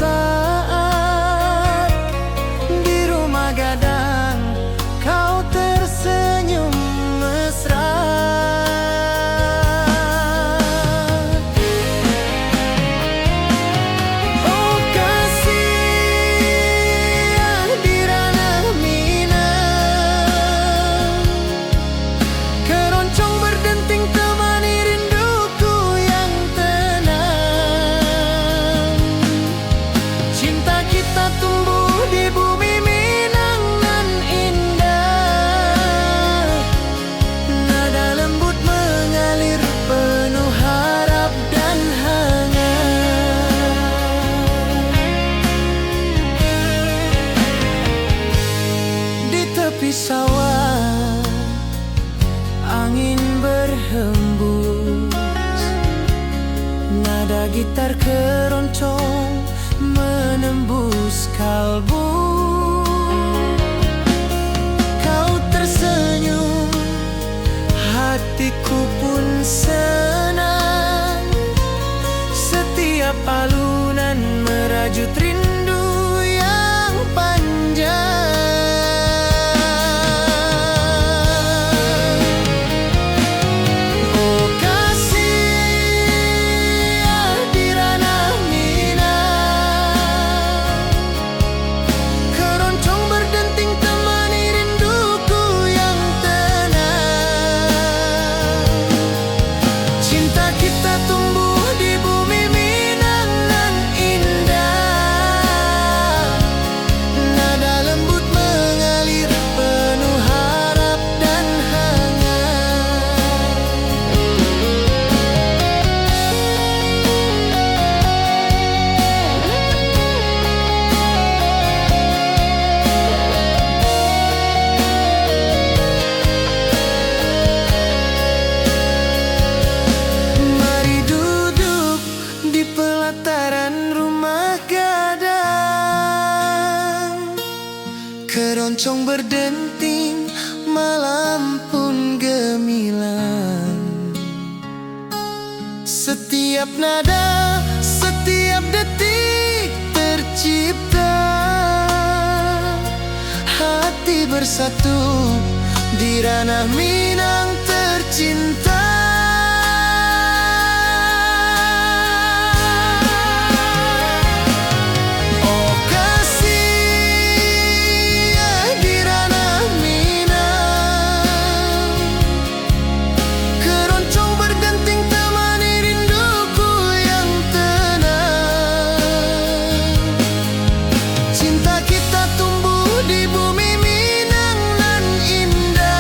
saat di rumah gadang kau tersenyum mesra. Oh kasih di ranah Minang, keroncong berdenting temani rinduku yang tenang. Cinta kita tumbuh di bumi Minang nan indah, nada lembut mengalir penuh harap dan hangat. Di tepi sawah angin berhembus, nada gitar keroncong menembus kalbu. Kau tersenyum, hatiku pun senang. Setiap alunan merajut rindu yang panjang. Oh kasih di ranah Minang, keroncong berdenting temani rinduku yang tenang. Cinta kita tumbuh di bumi Minang nan indah, nada lembut mengalir penuh harap dan hangat. Mari duduk di pelataran rumah gadang, keroncong berdenting, malam pun gemilang. Setiap nada, setiap detik tercipta, hati bersatu di ranah Minang tercinta. Oh kasih di ranah Minang, keroncong berdenting temani rinduku yang tenang. Cinta kita tumbuh di bumi Minang nan indah,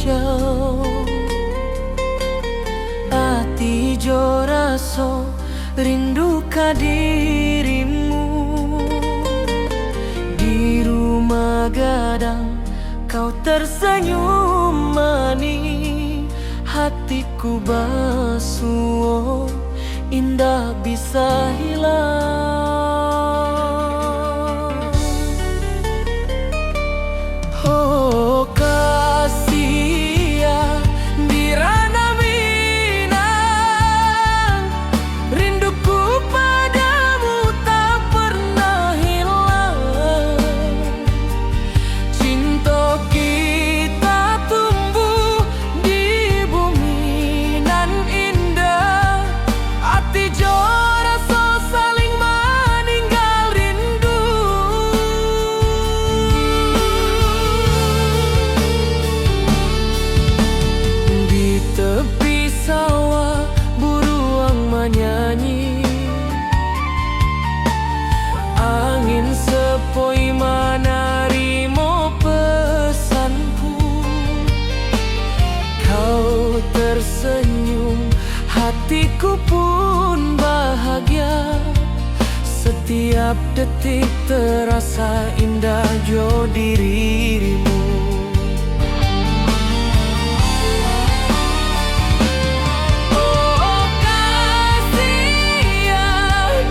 hijau. Ati jo raso rindu ka dirimu. Di rumah gadang kau tersenyum manis, hatiku basuh indah bisa hilang. Oh kasih ya di ranah Minang, rinduku padamu tak pernah hilang. Cinta kita tumbuh di bumi nan indah, hati jo rasa saling meninggal rindu. Di tepi sawah buruang menyanyi, angin sepoi menerima pesanku. Kau tersenyum, hatiku pun bahagia. Setiap detik terasa indah jo dirimu. Oh kasih ya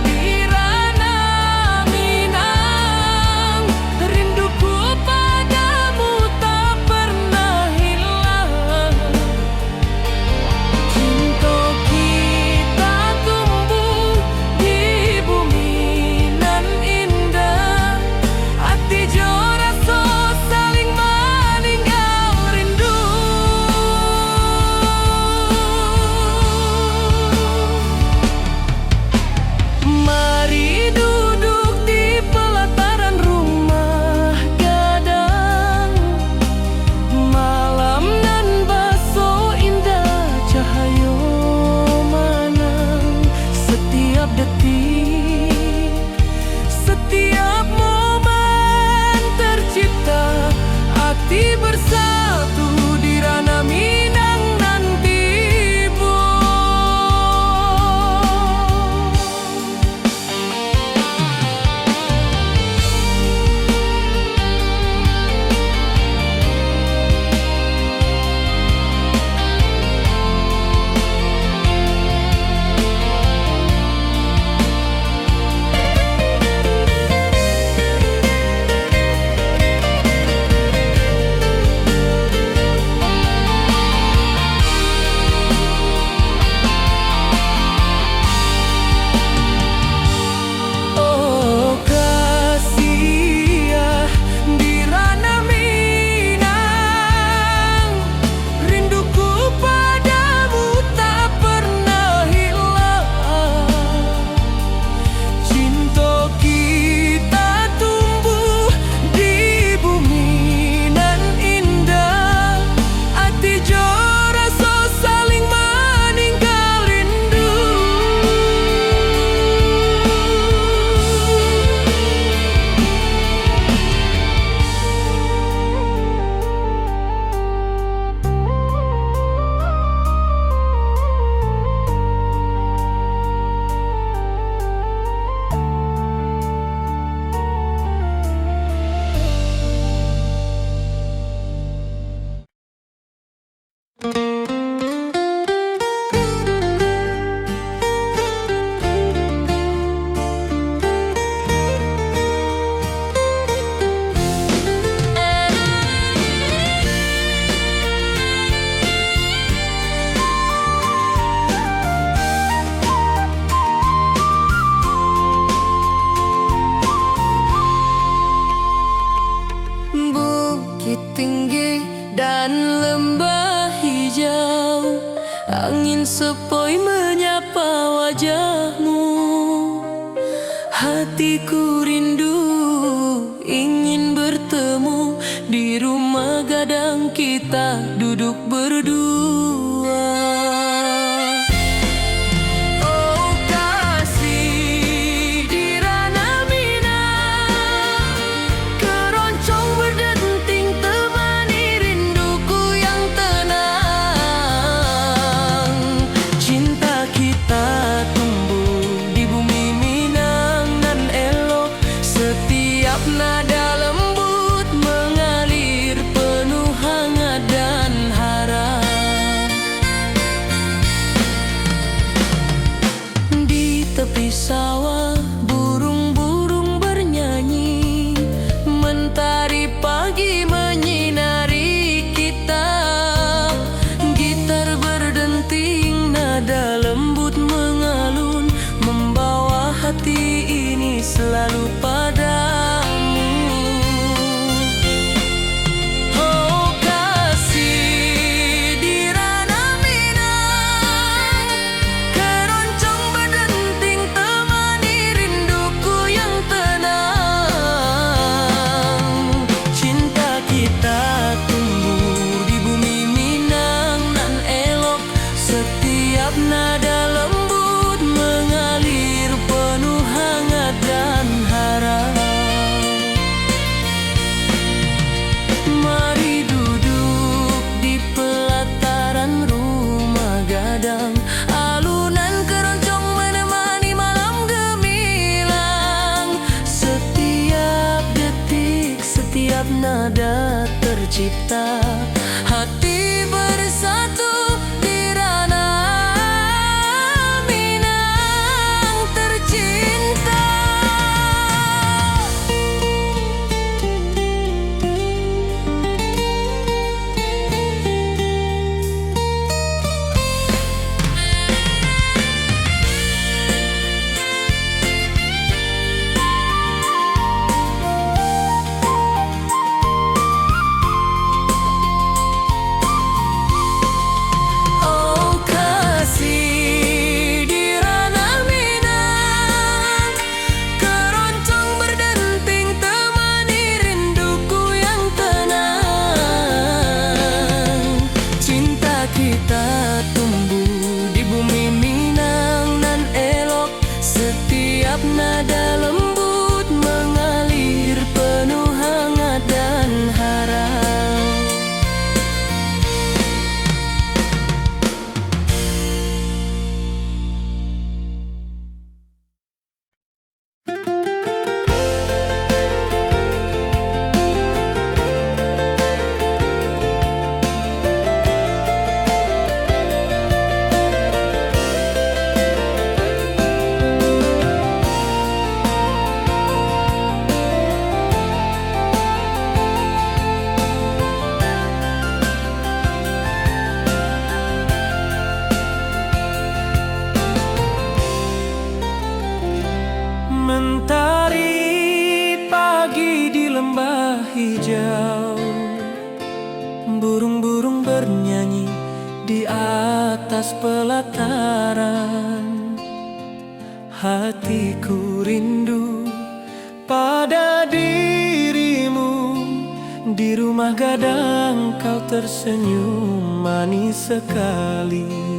di ranah Minang, rinduku padamu tak pernah hilang. Cinta kita tumbuh di bumi nan indah, hati jo rasa saling meninggal rindu. Mari duduk di pelataran rumah gadang, malam nan baso indah cahaya manang. Setiap detik, setiap momen tercipta, hati bersatu di ranah Minang nan tiba. Oh kasih ya di ranah Minang, rinduku padamu tak pernah hilang. Cinta kita tumbuh di bumi nan indah, hati jo rasa saling meninggal rindu. Bukit tinggi dan lembah hijau, angin sepoi menyapa wajahmu. Hatiku rindu ingin bertemu di rumah gadang kita duduk berdua. Oh kasih di ranah Minang, keroncong berdenting temani rinduku yang tercipta, hati bersatu di ranah Minang tercinta. Kita tumbuh di bumi Minang nan elok, setiap nada lembut mengalir penuh hangat dan harap. Mentari pagi di lembah hijau, burung-burung bernyanyi di atas pelataran. Hatiku rindu pada dirimu, di rumah gadang kau tersenyum manis sekali.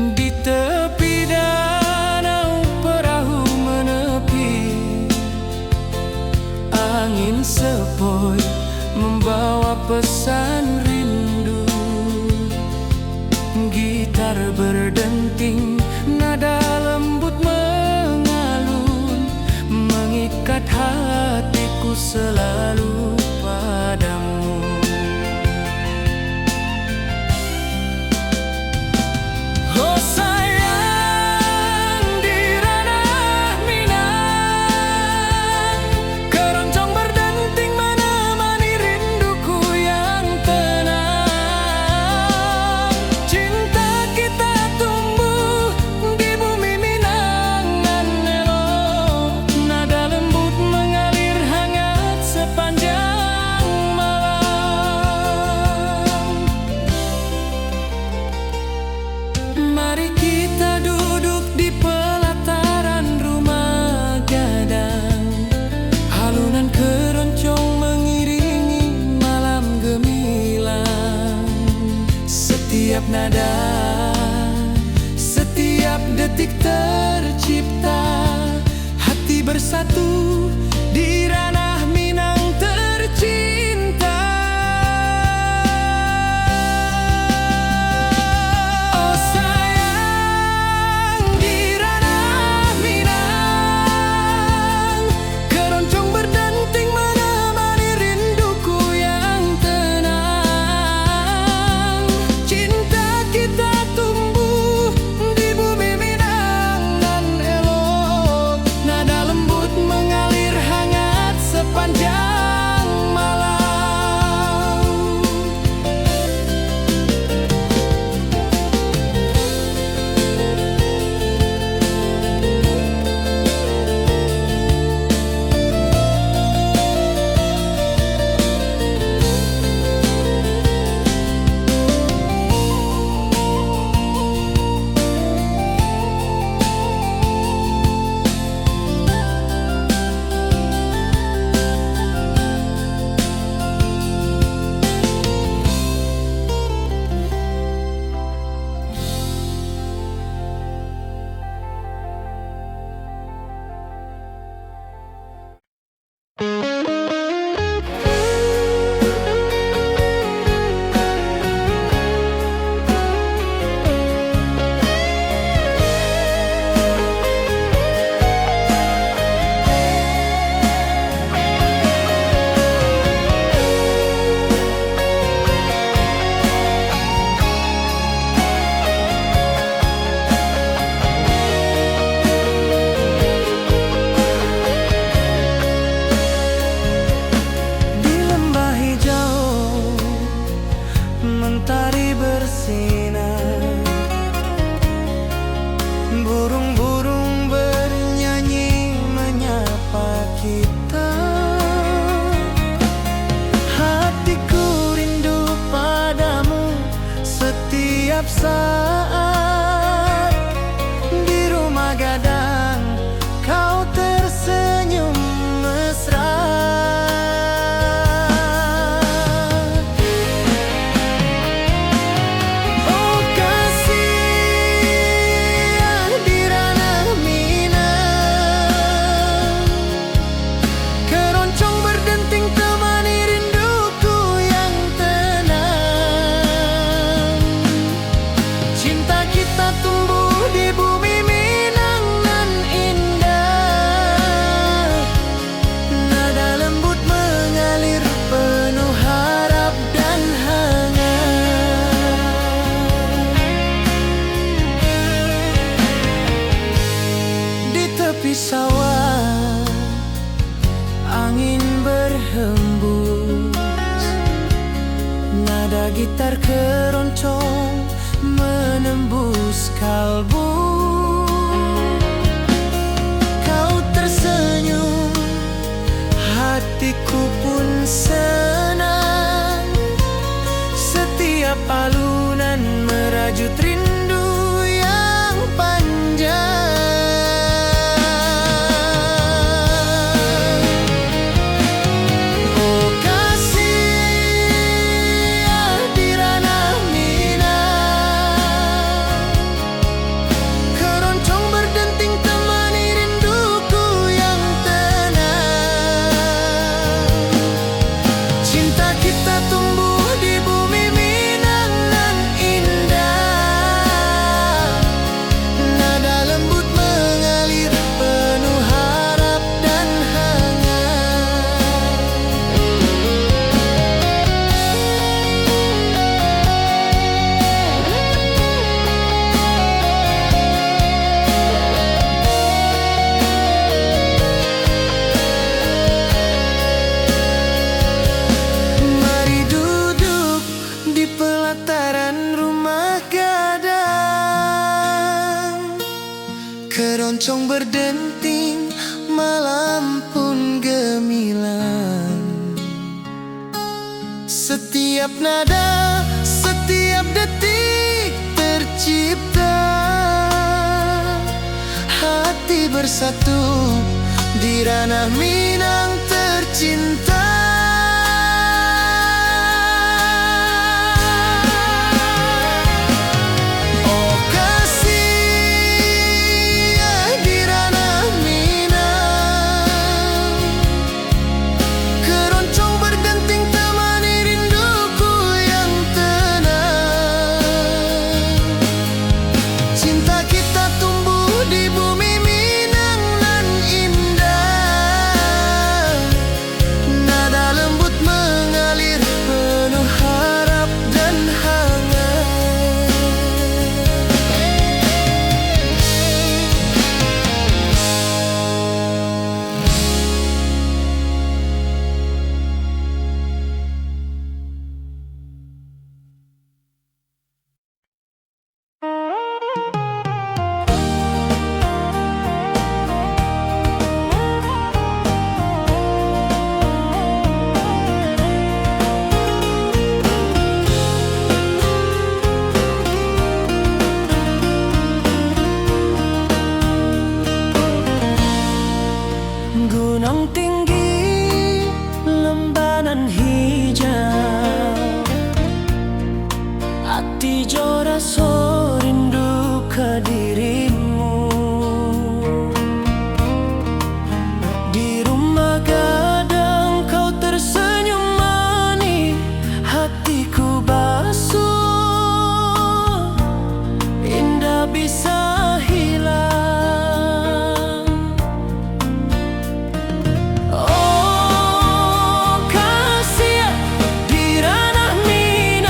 Di tepi danau perahu menepi, angin sepoi membawa pesan rindu. Gitar berdenting, nada lembut mengalun, mengikat hatiku selalu padamu. Mari kita duduk di pelataran rumah gadang, alunan keroncong mengiringi malam gemilang. Setiap nada, setiap detik tercipta, hati bersatu di ranah Minang tercinta. Mengalir hangat setiap saat. Di rumah gadang kau tersenyum mesra. Oh kasih di ranah Minang, keroncong berdenting temani rinduku yang tenang. Cinta kita tumbuh di bumi Minang nan indah. Nada lembut mengalir penuh harap dan hangat. Di tepi sawah angin berhembus, nada gitar keroncong menembus kalbu. Kau tersenyum, hatiku pun senang. Setiap alunan merajut rindu yang panjang. Oh kasih di ranah Minang, keroncong berdenting temani rinduku yang tenang. Cinta kita tumbuh di bumi Minang nan indah. Nada lembut mengalir penuh harap dan hangat. Mari duduk di pelataran rumah gadang, keroncong berdenting, malam pun gemilang. Setiap nada, setiap detik tercipta. Hati bersatu di ranah Minang tercinta. Oh kasih di ranah Minang, keroncong berdenting temani rinduku yang tenang. Cinta kita tumbuh di bumi Minang nan indah. Nada lembut mengalir penuh harap dan hangat. Gunung tinggi, lembanan hijau, hati joras rindu ke dirimu. Di rumah gadang kau tersenyum manis, hatiku basuh, indah bisa hilang. Oh kasih di ranah Minang,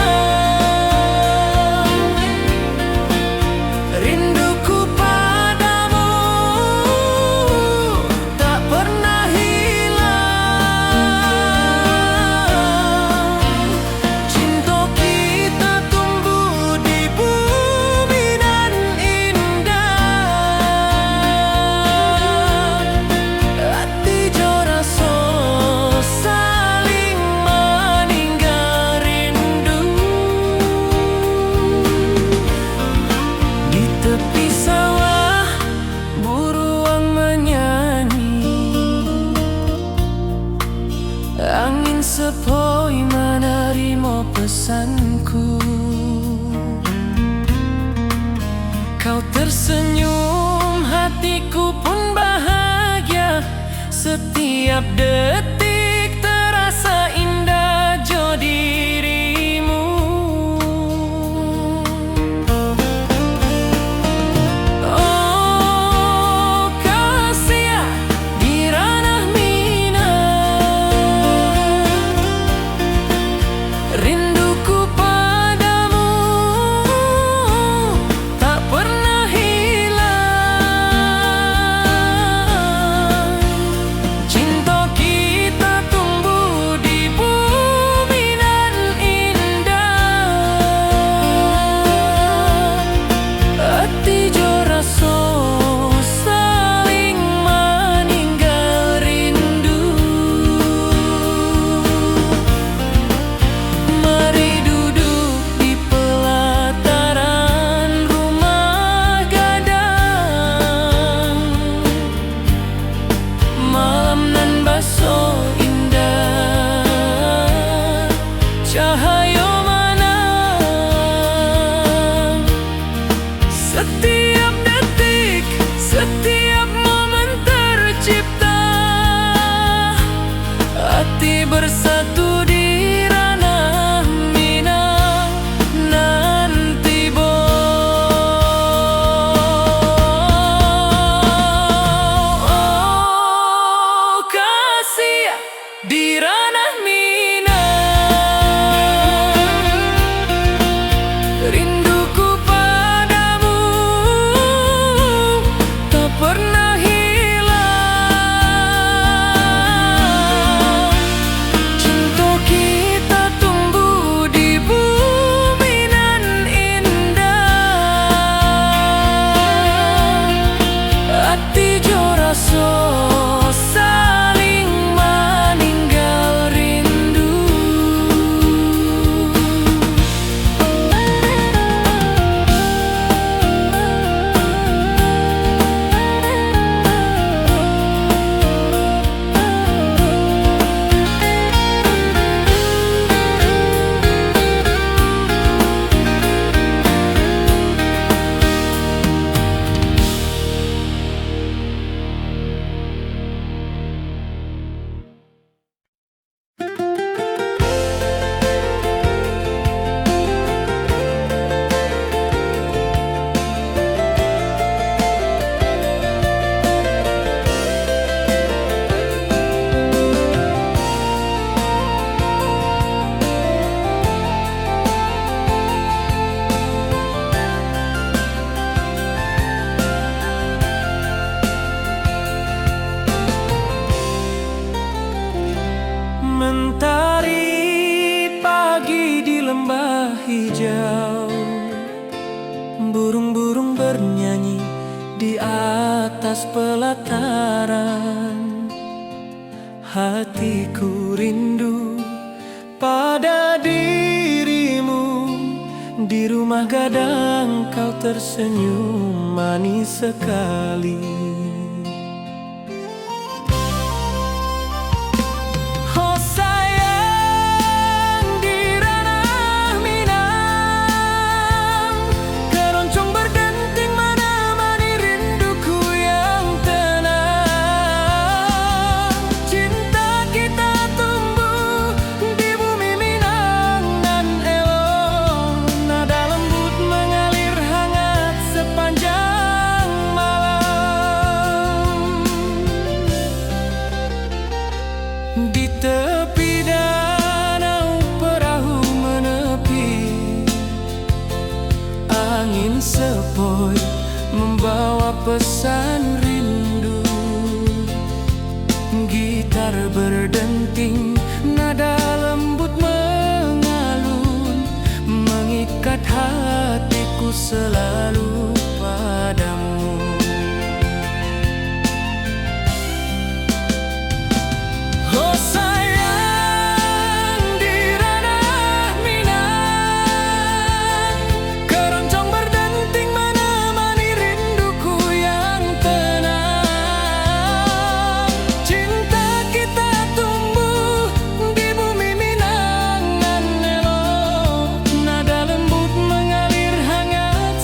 kau tersenyum, hatiku pun bahagia. Setiap detik terasa indah jo dirimu. Oh kasih di ranah Minang, rinduku padamu tak pernah hilang. Cinta kita tumbuh di bumi nan indah. Hati jo rasa saling meninggal rindu. Mari duduk di pelataran rumah gadang. Malam nan baso indah, cahaya mana. Setiap detik, setiap momen tercipta. Hati bersatu di ranah Minang nan tiba. Oh kasih di ranah Minang, rinduku padamu tak pernah hilang. Cinta kita tumbuh di bumi nan indah. Hati jo rasa saling meninggal rindu. Mentari pagi di lembah hijau, burung-burung bernyanyi di atas pelataran. Hatiku rindu pada dirimu. Di rumah gadang kau tersenyum manis sekali. Oh sayang di ranah Minang, keroncong berdenting menemani rinduku yang tenang. Cinta kita tumbuh di bumi Minang nan elok. Nada lembut mengalir hangat sepanjang malam. Di tepi danau perahu menepi, angin sepoi membawa pesan rindu. Gitar berdenting, nada lembut mengalun, mengikat hatiku selalu padamu. Oh sayang di ranah Minang, keroncong berdenting menemani rinduku yang tenang. Cinta kita tumbuh di bumi Minang nan elok. Nada lembut mengalir hangat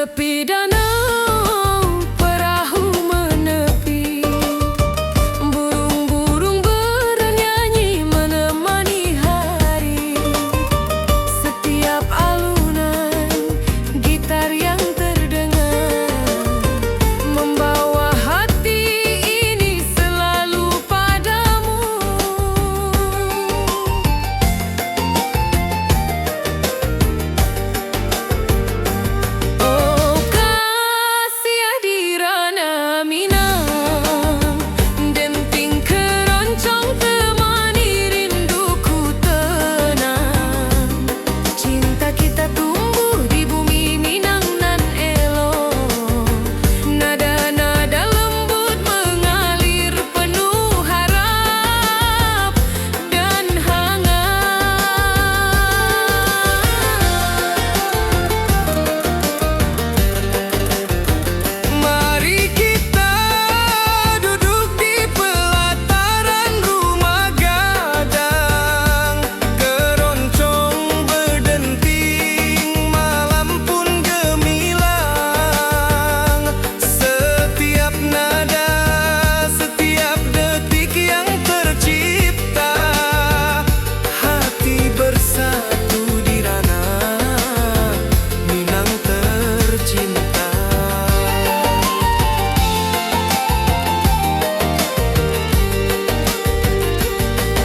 Tepi danau perahu menepi, burung-burung bernyanyi menemani hari. Setiap alunan gitar yang terdengar membawa hati ini selalu padamu. Oh kasih hadirana Minang, denting keroncong temani rinduku tenang. Cinta kita tumbuh di bumi Minang nan elok, nada-nada lembut mengalir penuh harap dan hangat. Mari kita duduk di pelataran rumah gadang, keroncong berdenting, malam pun gemilang. Setiap nada, setiap detik yang tercipta, hati bersatu di ranah Minang tercinta.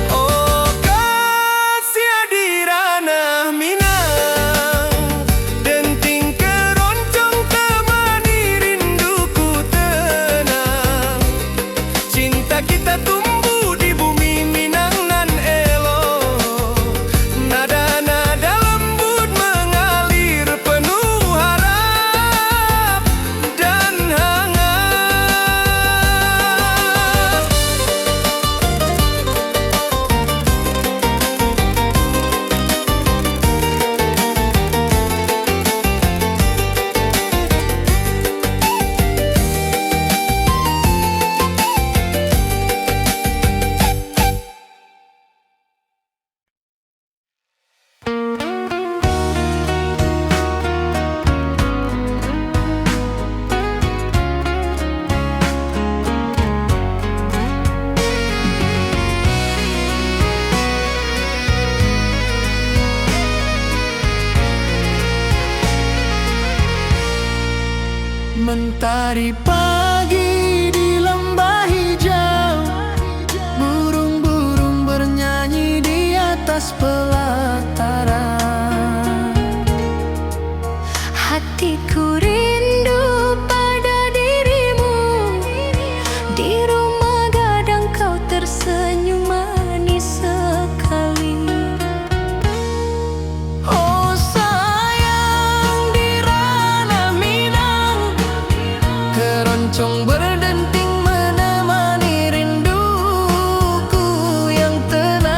Oh kasih hadirana Minang, denting keroncong temani rinduku tenang. Cinta kita tumbuh di bumi Minang nan elok, nada-nada lembut mengalir penuh harap dan hangat. Mentari pagi di lembah hijau, burung-burung bernyanyi di atas pelataran. Hatiku rindu pada dirimu, di rumah gadang kau tersenyum manis sekali. Oh sayang di ranah Minang, keroncong berdenting menemani rinduku yang tenang.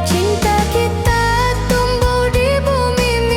Cinta kita tumbuh di bumi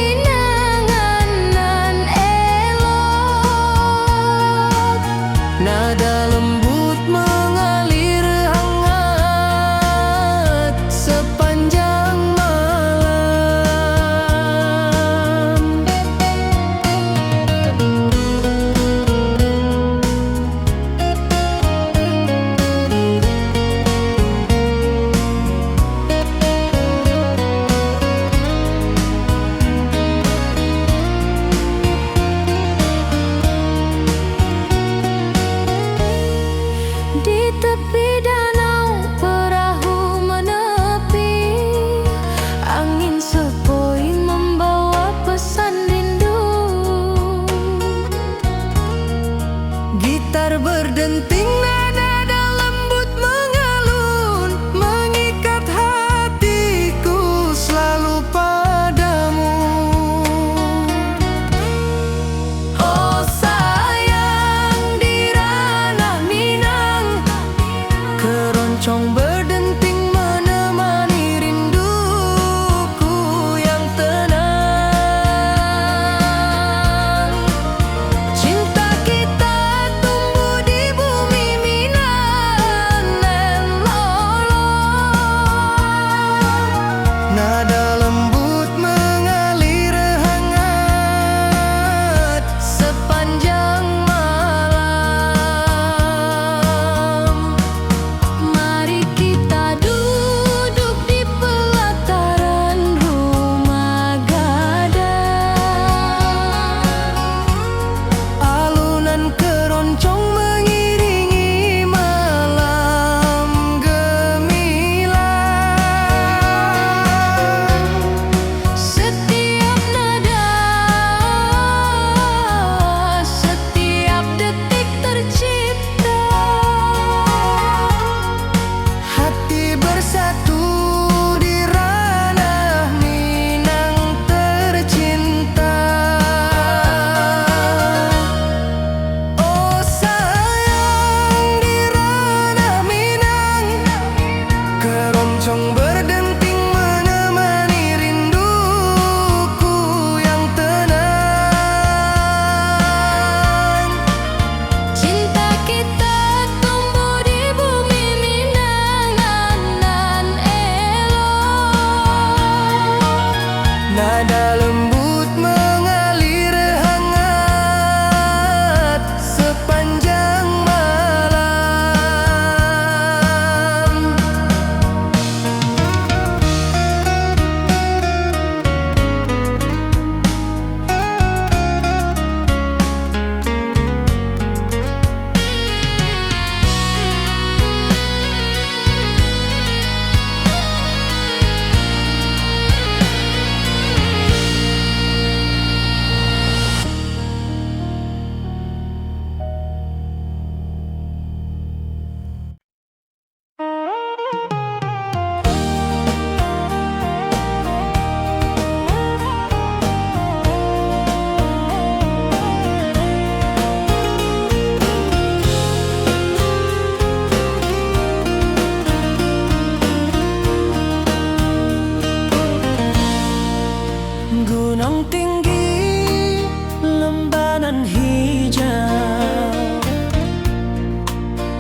gunung tinggi, lembanan hijau,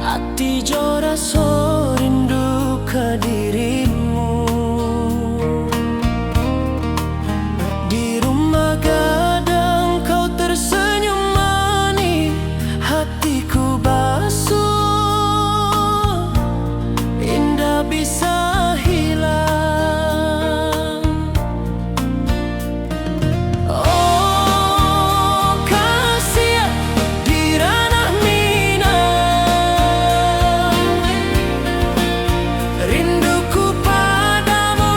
hati jo rasa rindu ke dirimu. Di rumah gadang kau tersenyum manis, hatiku basuh, indah bisa hilang. Oh kasih di ranah Minang, rinduku padamu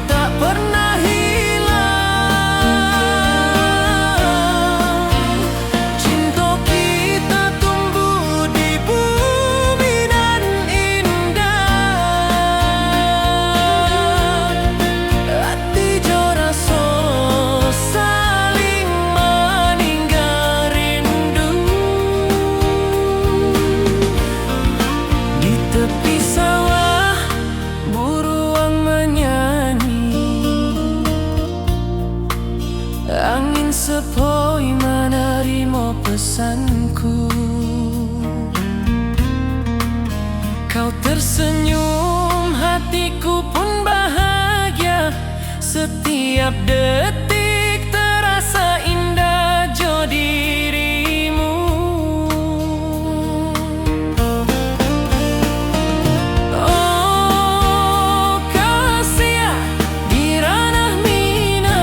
tak pernah hilang. Cinta kita tumbuh di bumi dan indah, hati jo rasa saling meninggal rindu. Di tepi sawah buruang menyanyi, angin sepoi menerima pesanku. Kau tersenyum, hatiku pun bahagia. Setiap detik terasa indah jo dirimu. Oh kasih di ranah Minang,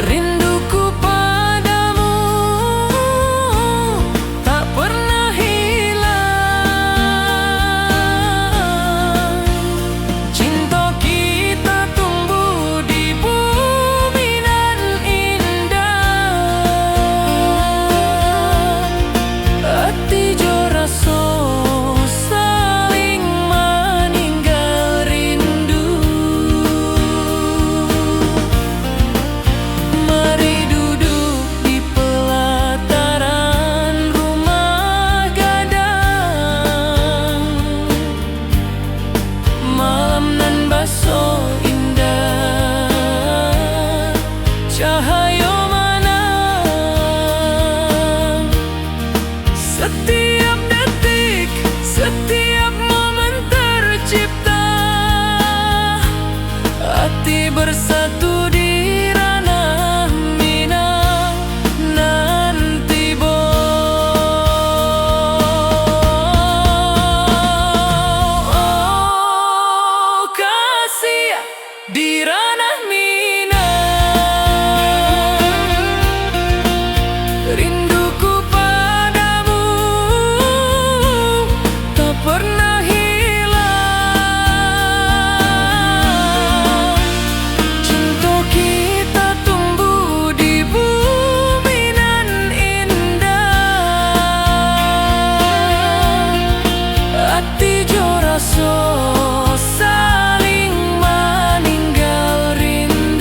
rinduku padamu tak pernah hilang. Cinta kita tumbuh di bumi dan indah, hati jo rasa saling meninggal rindu. Mari duduk di pelataran rumah gadang, malam nan baso indah, cahaya menang. Setiap detik, setiap momen tercipta, hati bersatu di ranah Minang. Nanti oh kasih di ranah Minang, rinduku padamu tak pernah hilang. Cinta kita tumbuh di bumi dan indah, hati jo rasa saling meninggal rindu.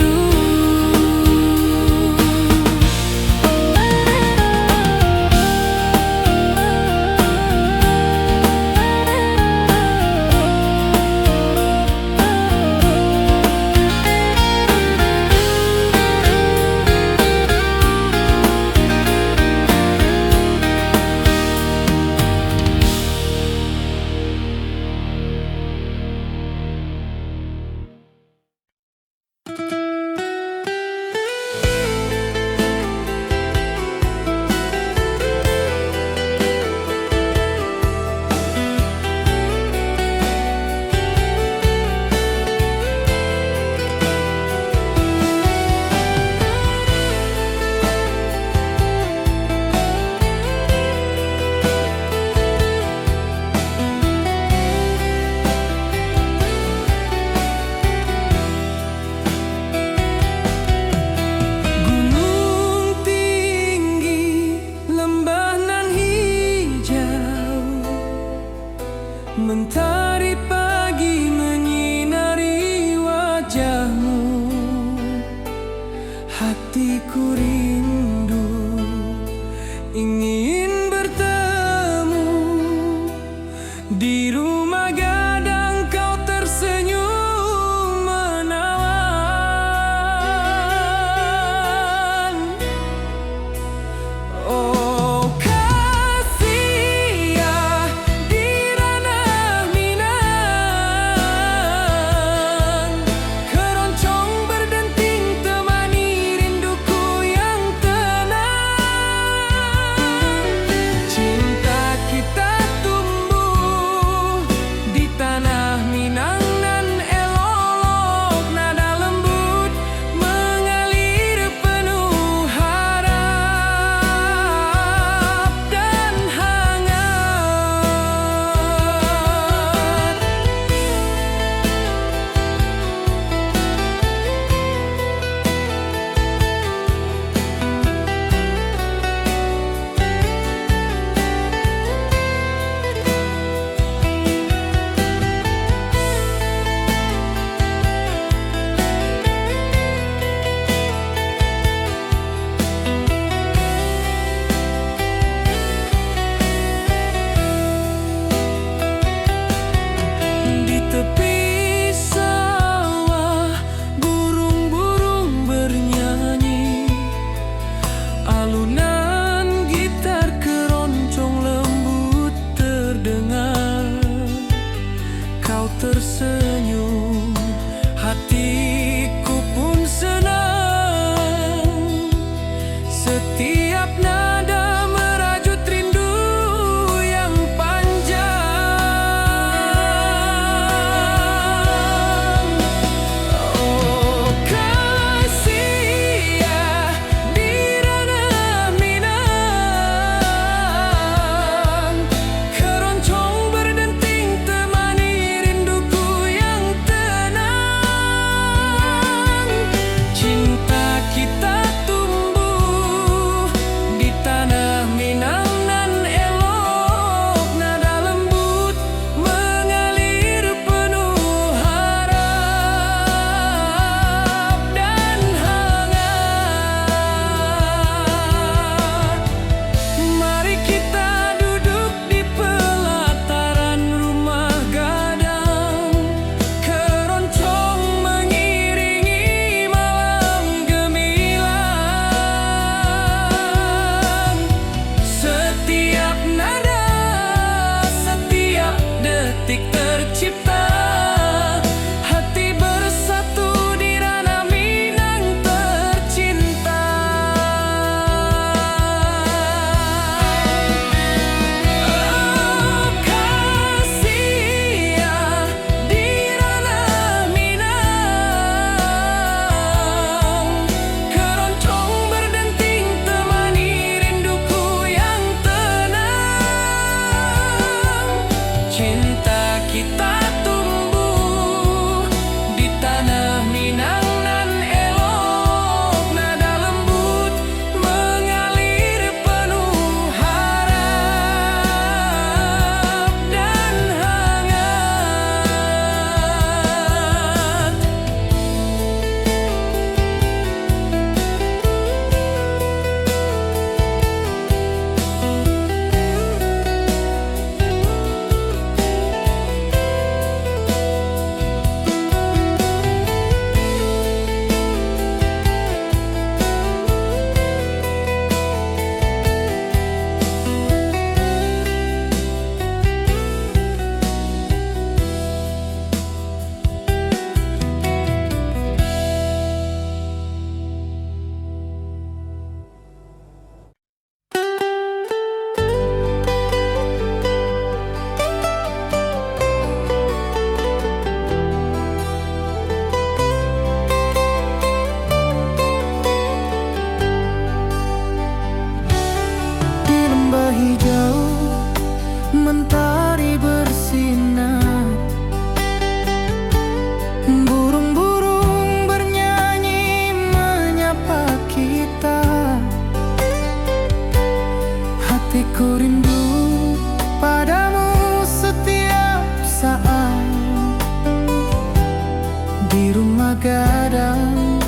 rumah gadang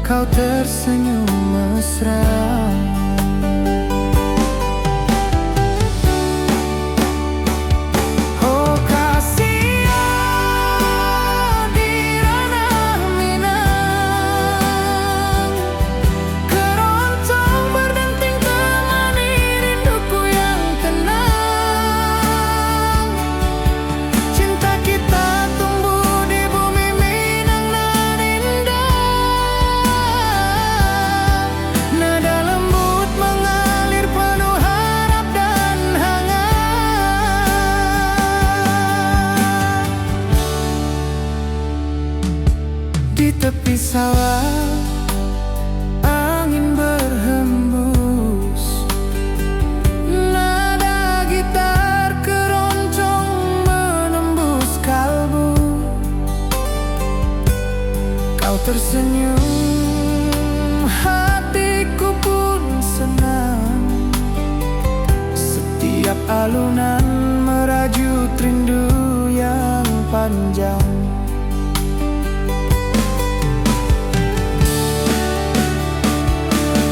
kau tersenyum mesra. Oh kasihan di ranah Minang, keroncong berdenting temani rinduku yang tenang. Cinta kita tumbuh di bumi Minang nan indah. Nada lembut mengalir penuh harap dan hangat. Di tepi sawah angin berhembus, nada gitar keroncong menembus kalbu. Kau tersenyum, hatiku pun senang. Setiap alunan merajut rindu yang panjang.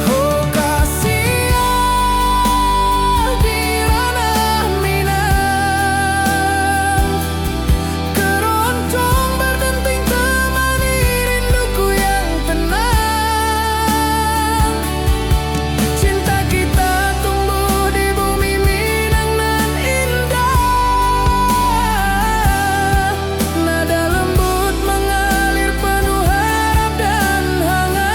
Oh kasihan di ranah Minang, keroncong berdenting temani rinduku yang tenang. Cinta kita tumbuh di bumi Minang nan indah. Nada lembut mengalir penuh harap dan hangat.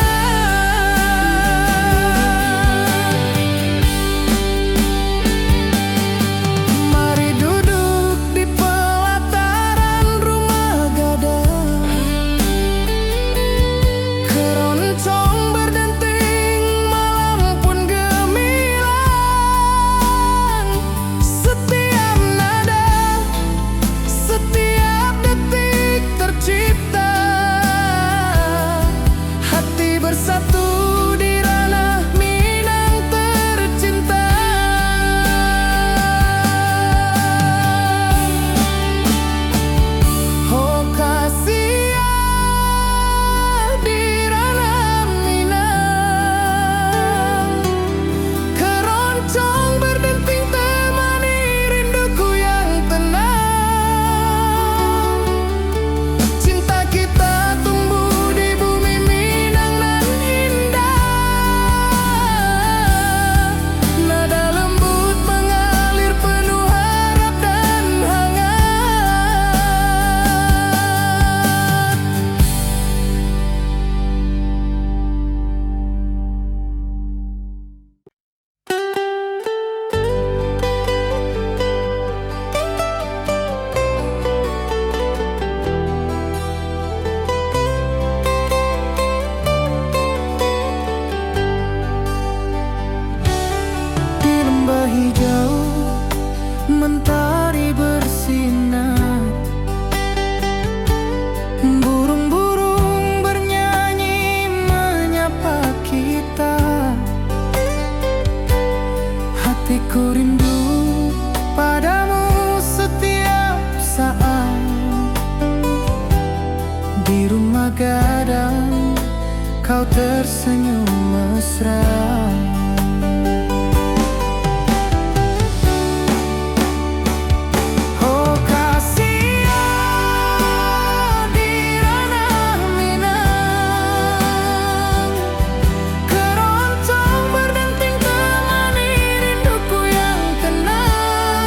Mari duduk di pelataran rumah gadang, keroncong berdenting malam pun gemilang. Setiap nada, setiap detik tercipta, hati bersatu di ranah Minang tercinta. Oh kasihan di ranah Minang, keroncong berdenting temani rinduku yang tenang. Cinta kita tumbuh di bumi Minang nan indah. Nada lembut mengalir penuh harap dan hangat. Di lembah hijau mentari bersinar, burung-burung bernyanyi menyapa kita. Hatiku rindu padamu setiap saat. Di rumah gadang kau tersenyum mesra. Oh kasihan di ranah Minang, keroncong berdenting temani rinduku yang tenang.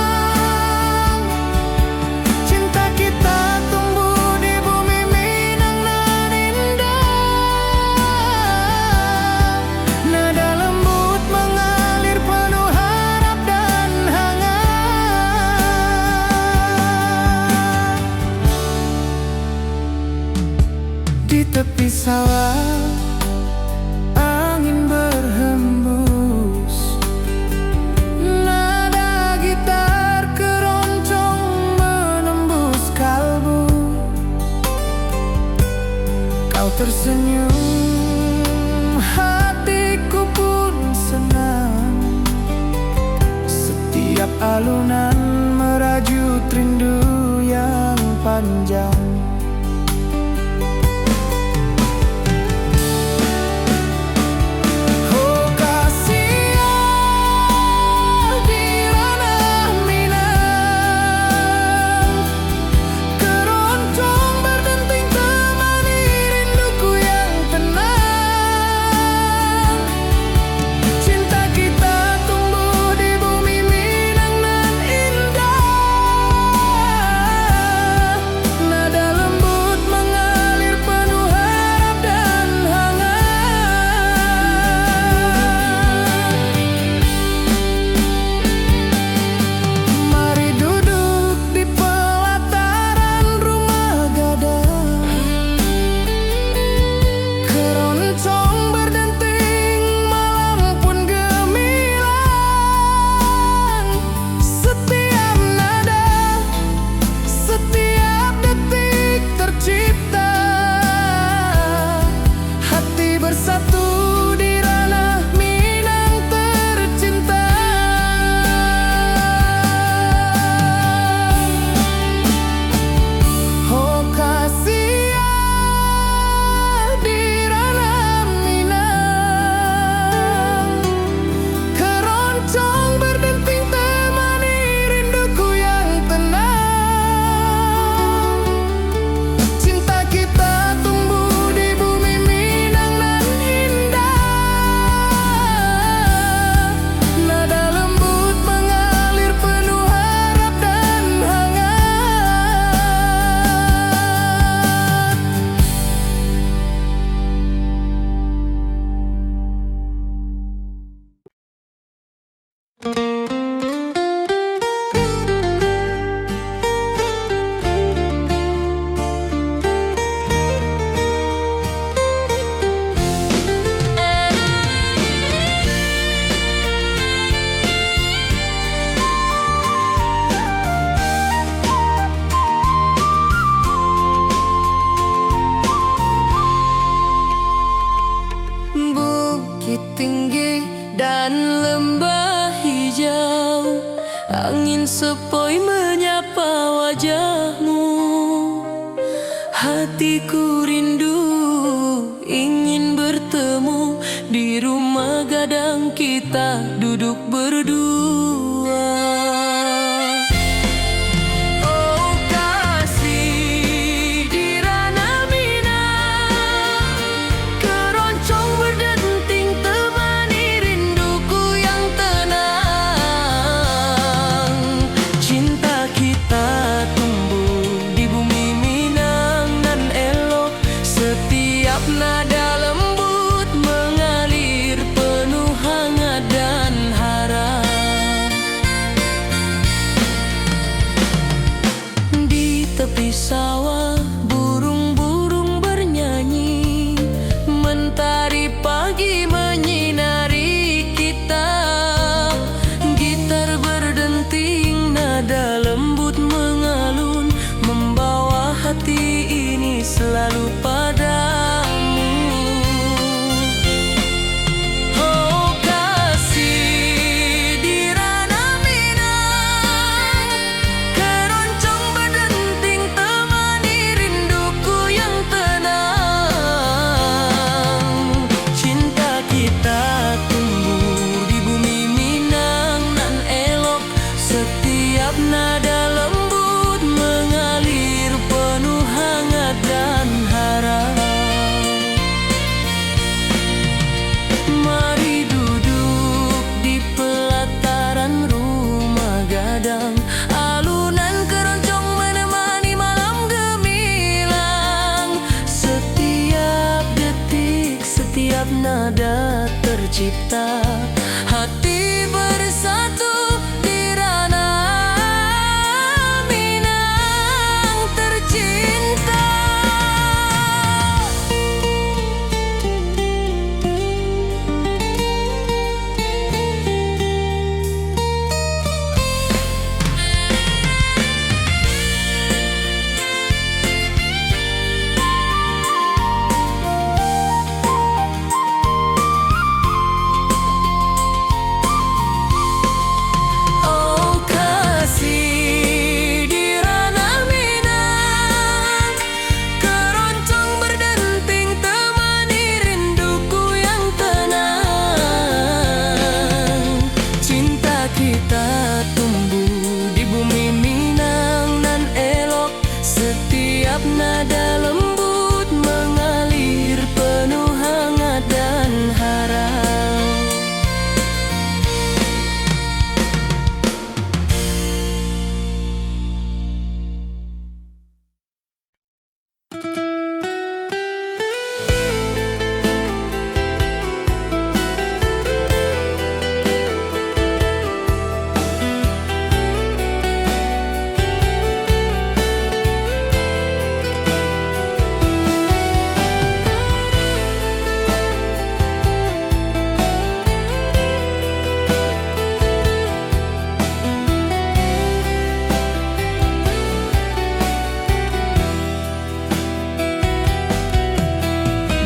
Cinta kita tumbuh di bumi Minang nan indah. Nada lembut mengalir penuh harap dan hangat. Di tepi sawah angin berhembus, nada gitar keroncong menembus kalbu. Kau tersenyum, hatiku pun senang. Setiap alunan merajut rindu yang panjang. Hatiku rindu ingin bertemu di rumah gadang kita duduk berdua. Oh kasih di ranah Minang, keroncong berdenting temani rinduku yang tenang. Cinta kita tumbuh di bumi Minang nan elok, setiap nada lembut mengalir penuh hangat dan harap. Di tepi sawah burung-burung bernyanyi, mentari pagi menyinari kita. Gitar berdenting, nada lembut mengalun, membawa hati ini selalu padamu. Oh kasih di ranah Minang, keroncong berdenting temani rinduku yang tenang. Cinta kita tumbuh di bumi Minang nan elok, setiap nada lembut mengalir penuh hangat dan harap. Mari duduk di pelataran rumah gadang, alunan keroncong menemani malam gemilang. Setiap detik, setiap nada tercipta, hati bersatu di ranah Minang tercinta. Oh kasih di ranah Minang, keroncong berdenting temani rinduku yang tenang. Cinta kita tumbuh di bumi Minang nan elok, setiap nada lembut mengalir penuh hangat dan harap.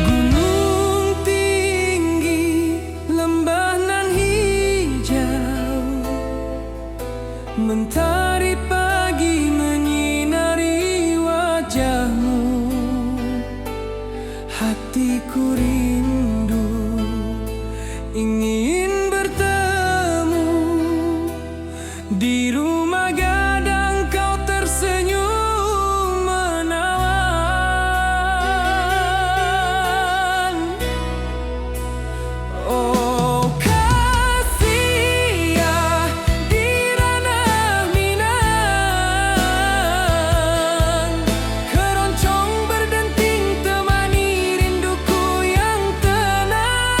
Gunung tinggi, lembah nan hijau, mentari pagi menyinari wajahmu. Hatiku rindu ingin bertemu di rumah gadang, kau tersenyum menawan. Oh kasih ya di ranah Minang, keroncong berdenting temani rinduku yang tenang.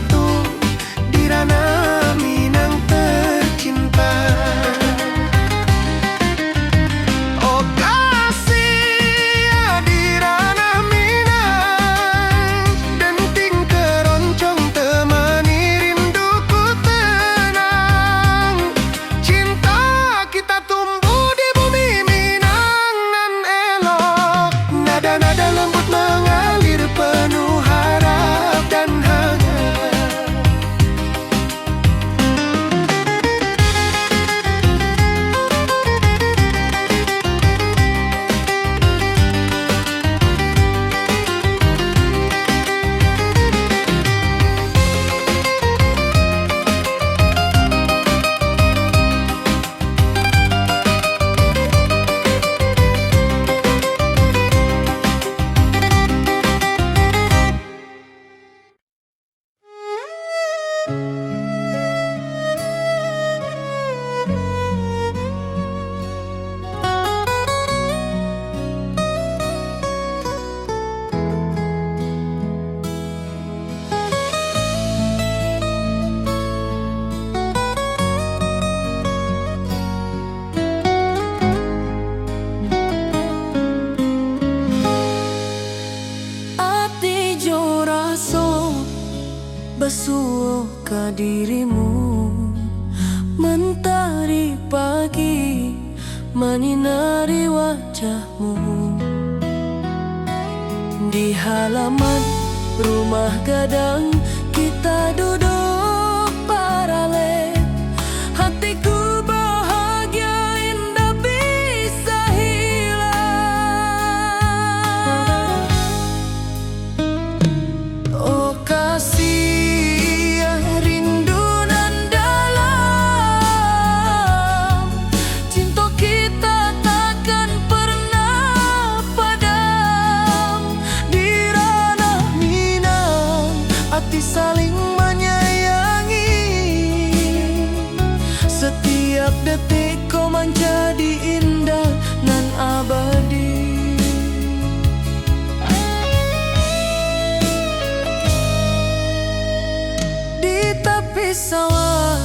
bersatu di ranah Minang tercinta. Oh kasih di ranah Minang, denting keroncong temani rinduku tenang. Cinta kita tumbuh di bumi Minang nan elok, nada-nada lembut mengalir penuh harap dan hangat. Ati jo raso basuh ka dirimu, mentari pagi menyinari wajahmu. Di halaman rumah gadang kita duduk paralel, hatiku bahagia indah bisa hilang. Oh kasih rindu nan dalam, cinta kita takkan pernah padam. Di ranah Minang hati saling menyayangi, setiap detik kau menjadi indah nan abadi. Di tepi sawah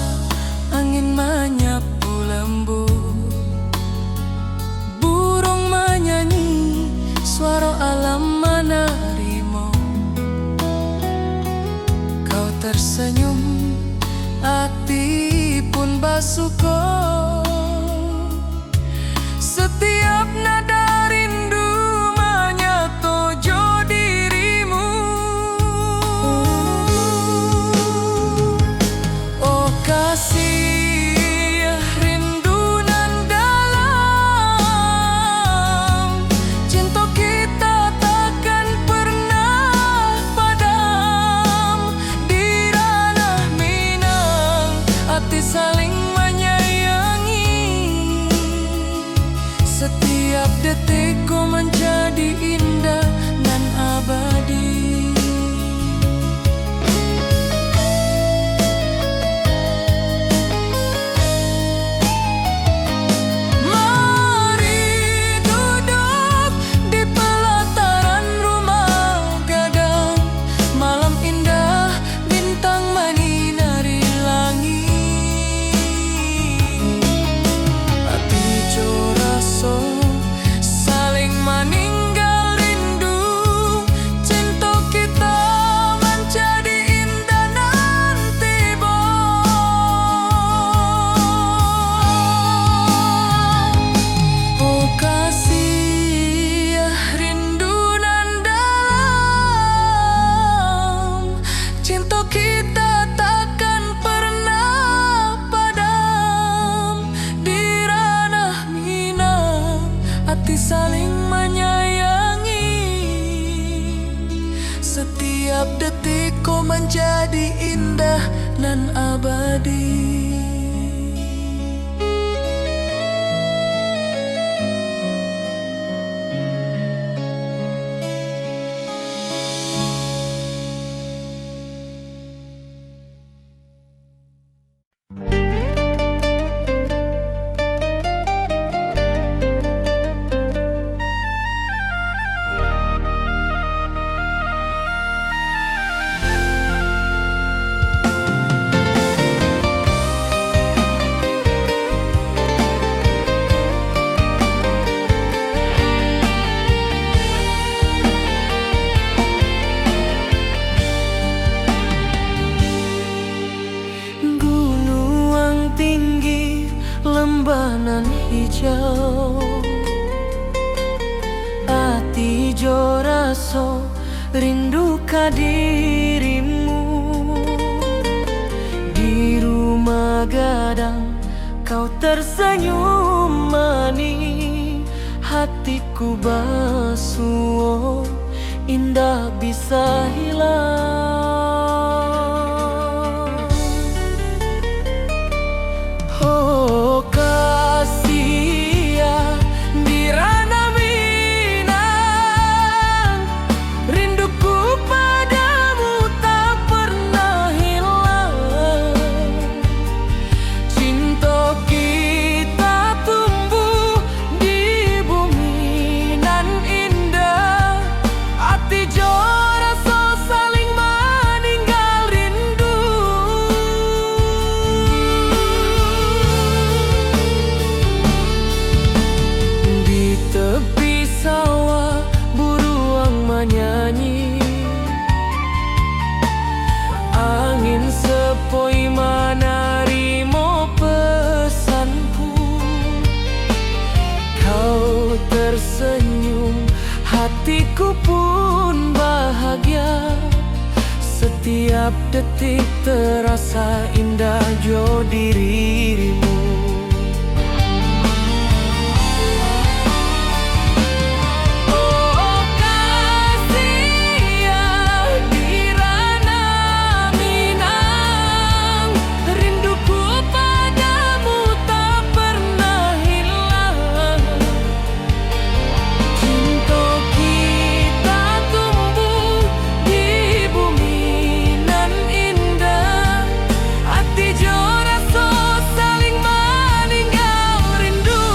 angin menyapu lembut, burung menyanyi suara alam menerimu. Kau tersenyum, hati pun basuh. Setiap nada rindu menyatu jo dirimu. Oh kasih rindu nan dalam, cinta kita takkan pernah padam. Di ranah Minang hati saling menyayangi, setiap detik ku menjadi indah nan abadi. Mari duduk di pelataran rumah gadang, malam indah bintang menyinari langit. Hati jo raso saling meninggal rindu, cinta kita menjadi indah nanti bo. Oh kasih rindu nan dalam, cinta kita takkan pernah padam. Di ranah Minang hati saling menyayangi, setiap detik kau menjadi indah nan abadi. rembanan hijau. Ati jo raso rindu ka dirimu. Di rumah gadang kau tersenyum manis. Hatiku basuh indah bisa hilang. Oh kasih ya di ranah Minang, rinduku padamu tak pernah hilang. Cinta kita tumbuh di bumi nan indah. Hati jo rasa saling meninggal rindu. Di tepi sawah buruang menyanyi. Angin sepoi menarimo pesanku. Kau tersenyum, hatiku pun bahagia. Setiap detik terasa indah jo dirimu. Oh kasih ya di ranah Minang, rinduku padamu tak pernah hilang. Cinta kita tumbuh di bumi nan indah. Hati jo rasa saling meninggal rindu.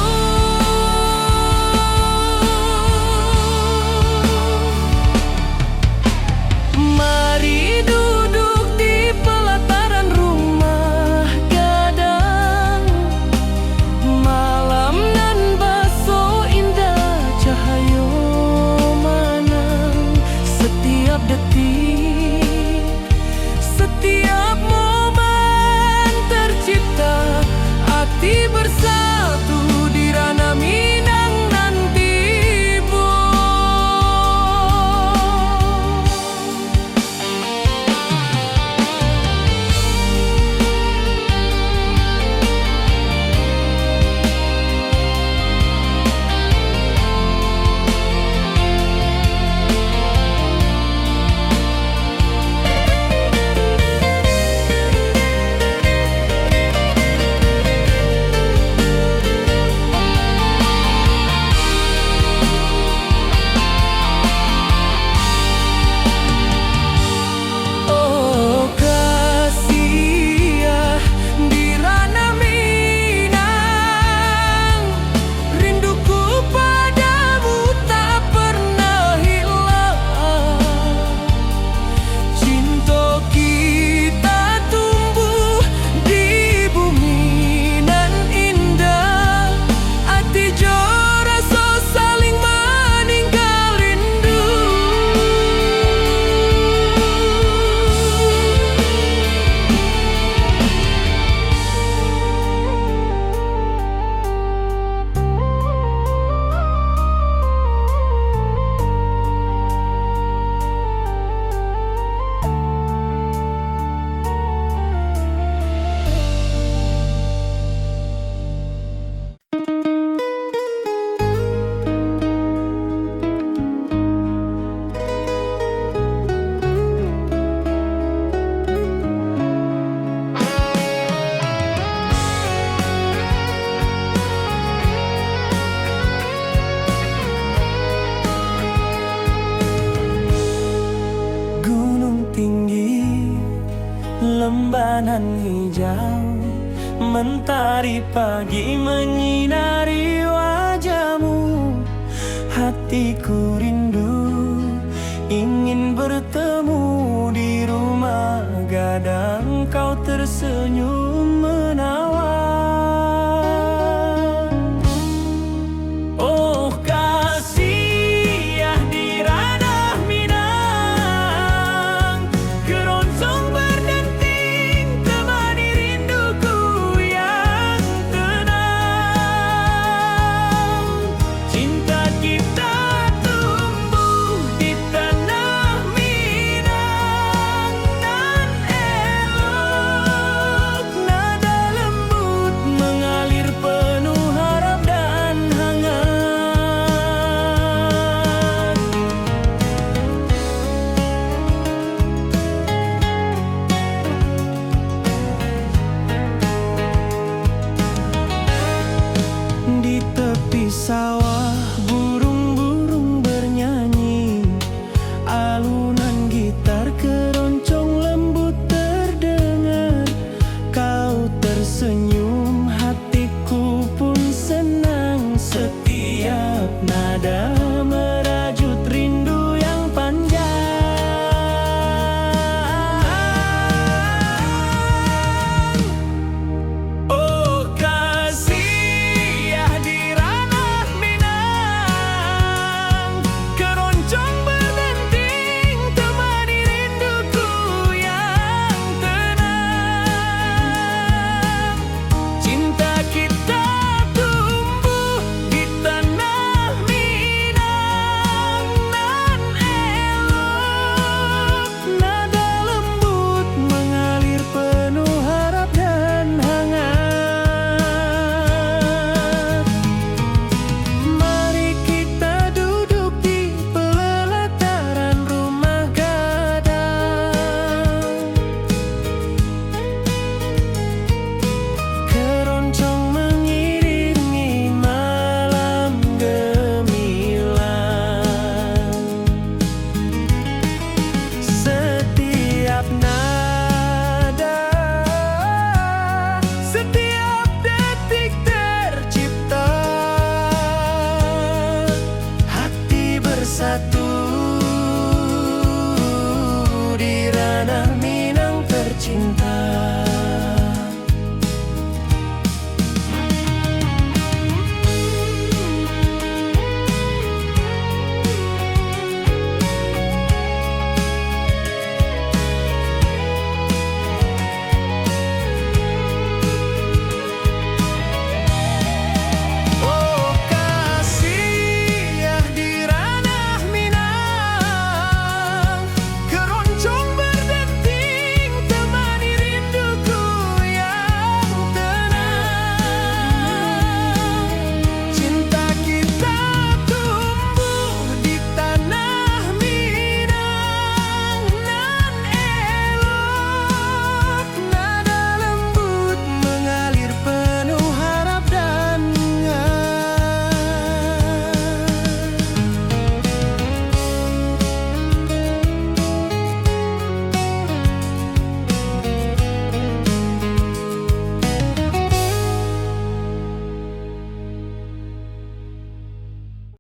Mari duduk di pelataran rumah gadang. Malam nan baso indah cahayo manang. Setiap detik, setiap momen tercipta. Hati bersatu di ranah Minang nanti bo. Oh kasih ya di ranah Minang, rinduku padamu tak pernah hilang. Cinta kita tumbuh di bumi nan indah. Hati jo rasa saling meninggal rindu. Gunung tinggi, lembanan hijau, mentari pagi menyinari wajahmu. Hatiku rindu ingin bertemu di rumah gadang. Kau tersenyum,